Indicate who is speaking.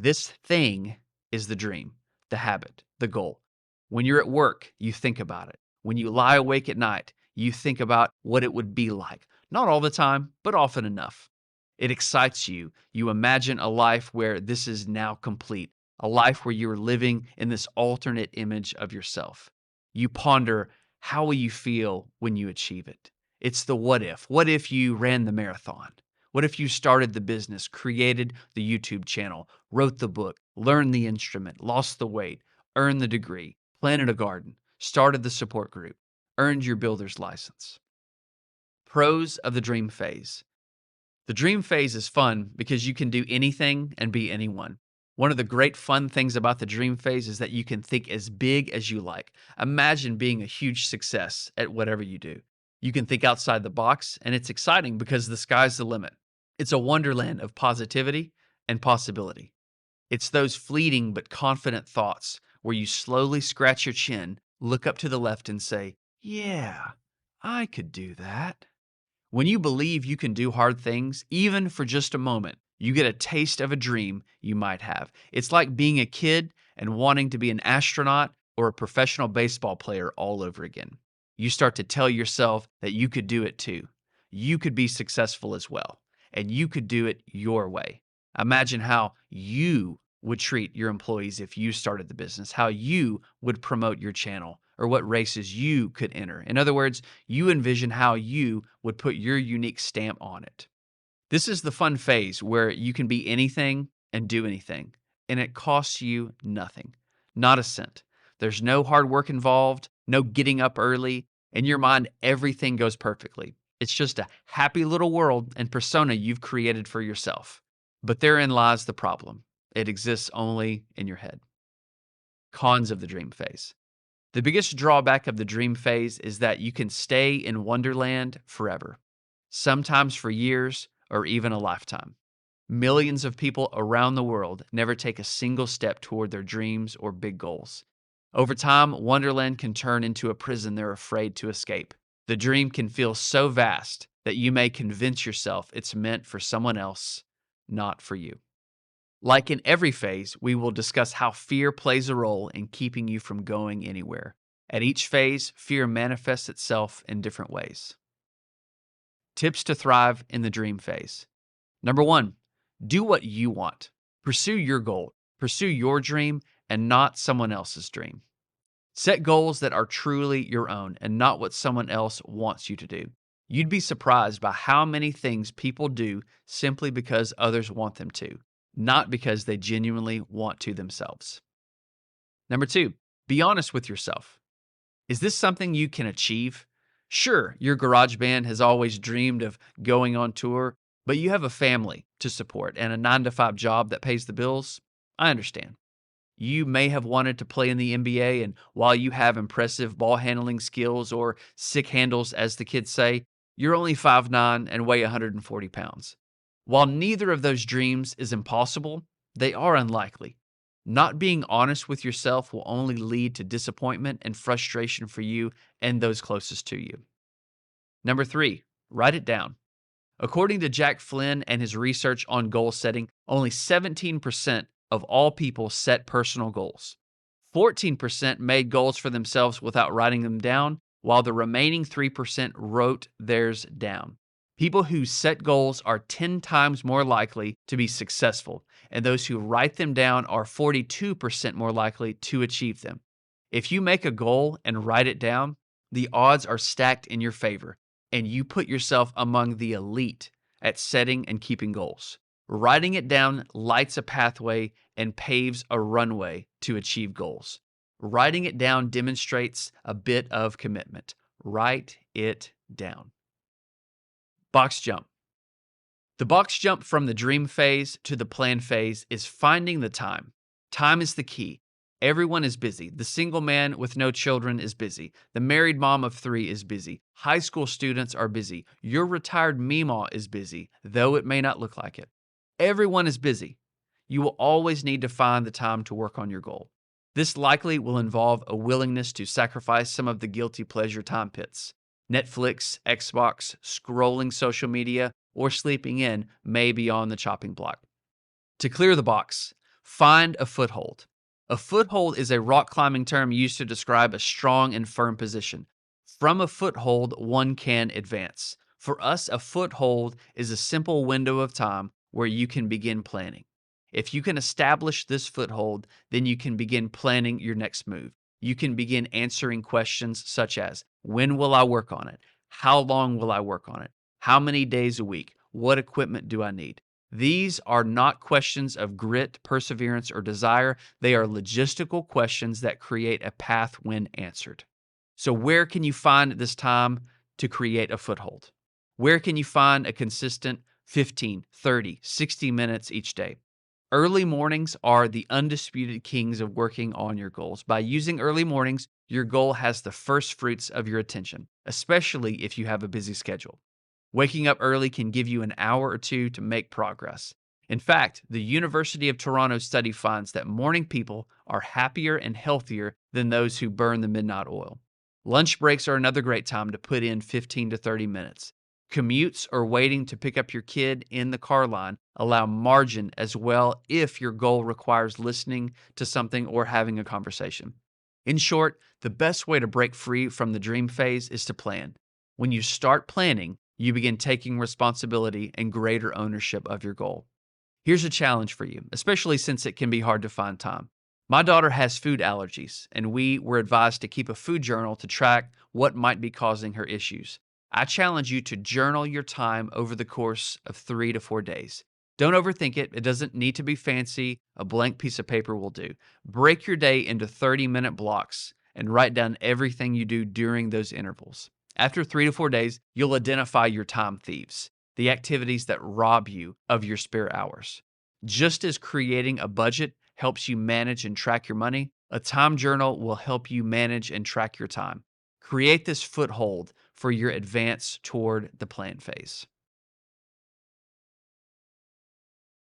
Speaker 1: This thing is the dream, the habit, the goal. When you're at work, you think about it. When you lie awake at night, you think about what it would be like. Not all the time, but often enough. It excites you. You imagine a life where this is now complete, a life where you're living in this alternate image of yourself. You ponder, how will you feel when you achieve it? It's the what if. What if you ran the marathon? What if you started the business, created the YouTube channel, wrote the book, learned the instrument, lost the weight, earned the degree, planted a garden, started the support group, earned your builder's license? Pros of the dream phase. The dream phase is fun because you can do anything and be anyone. One of the great fun things about the dream phase is that you can think as big as you like. Imagine being a huge success at whatever you do. You can think outside the box, and it's exciting because the sky's the limit. It's a wonderland of positivity and possibility. It's those fleeting but confident thoughts where you slowly scratch your chin, look up to the left, and say, "Yeah, I could do that." When you believe you can do hard things, even for just a moment, you get a taste of a dream you might have. It's like being a kid and wanting to be an astronaut or a professional baseball player all over again. You start to tell yourself that you could do it too. You could be successful as well, and you could do it your way. Imagine how you would treat your employees if you started the business, how you would promote your channel, or what races you could enter. In other words, you envision how you would put your unique stamp on it. This is the fun phase where you can be anything and do anything, and it costs you nothing, not a cent. There's no hard work involved, no getting up early. In your mind, everything goes perfectly. It's just a happy little world and persona you've created for yourself. But therein lies the problem. It exists only in your head. Cons of the dream phase. The biggest drawback of the dream phase is that you can stay in Wonderland forever, sometimes for years or even a lifetime. Millions of people around the world never take a single step toward their dreams or big goals. Over time, Wonderland can turn into a prison they're afraid to escape. The dream can feel so vast that you may convince yourself it's meant for someone else, not for you. Like in every phase, we will discuss how fear plays a role in keeping you from going anywhere. At each phase, fear manifests itself in different ways. Tips to thrive in the dream phase. Number 1, do what you want. Pursue your goal. Pursue your dream and not someone else's dream. Set goals that are truly your own and not what someone else wants you to do. You'd be surprised by how many things people do simply because others want them to, not because they genuinely want to themselves. Number 2, be honest with yourself. Is this something you can achieve? Sure, your garage band has always dreamed of going on tour, but you have a family to support and a 9-to-5 job that pays the bills. I understand. You may have wanted to play in the NBA, and while you have impressive ball handling skills or sick handles, as the kids say, you're only 5'9" and weigh 140 pounds. While neither of those dreams is impossible, they are unlikely. Not being honest with yourself will only lead to disappointment and frustration for you and those closest to you. Number 3, write it down. According to Jack Flynn and his research on goal setting, only 17% of all people set personal goals. 14% made goals for themselves without writing them down, while the remaining 3% wrote theirs down. People who set goals are 10 times more likely to be successful, and those who write them down are 42% more likely to achieve them. If you make a goal and write it down, the odds are stacked in your favor, and you put yourself among the elite at setting and keeping goals. Writing it down lights a pathway and paves a runway to achieve goals. Writing it down demonstrates a bit of commitment. Write it down. Box jump. The box jump from the dream phase to the plan phase is finding the time. Time is the key. Everyone is busy. The single man with no children is busy. The married mom of 3 is busy. High school students are busy. Your retired Meemaw is busy, though it may not look like it. Everyone is busy. You will always need to find the time to work on your goal. This likely will involve a willingness to sacrifice some of the guilty pleasure time pits. Netflix, Xbox, scrolling social media, or sleeping in may be on the chopping block. To clear the box, Find a foothold. A foothold is a rock climbing term used to describe a strong and firm position. From a foothold, one can advance. For us, a foothold is a simple window of time where you can begin planning. If you can establish this foothold, then you can begin planning your next move. You can begin answering questions such as, when will I work on it? How long will I work on it? How many days a week? What equipment do I need? These are not questions of grit, perseverance, or desire. They are logistical questions that create a path when answered. So, where can you find this time to create a foothold? Where can you find a consistent 15, 30, 60 minutes each day? Early mornings are the undisputed kings of working on your goals. By using early mornings, your goal has the first fruits of your attention, especially if you have a busy schedule. Waking up early can give you an hour or two to make progress. In fact, the University of Toronto study finds that morning people are happier and healthier than those who burn the midnight oil. Lunch breaks are another great time to put in 15 to 30 minutes. Commutes or waiting to pick up your kid in the car line allow margin as well if your goal requires listening to something or having a conversation. In short, the best way to break free from the dream phase is to plan. When you start planning, you begin taking responsibility and greater ownership of your goal. Here's a challenge for you, especially since it can be hard to find time. My daughter has food allergies, and we were advised to keep a food journal to track what might be causing her issues. I challenge you to journal your time over the course of 3 to 4 days. Don't overthink it. It doesn't need to be fancy. A blank piece of paper will do. Break your day into 30-minute blocks and write down everything you do during those intervals. After 3 to 4 days, you'll identify your time thieves, the activities that rob you of your spare hours. Just as creating a budget helps you manage and track your money, a time journal will help you manage and track your time. Create this foothold for your advance toward the plan phase.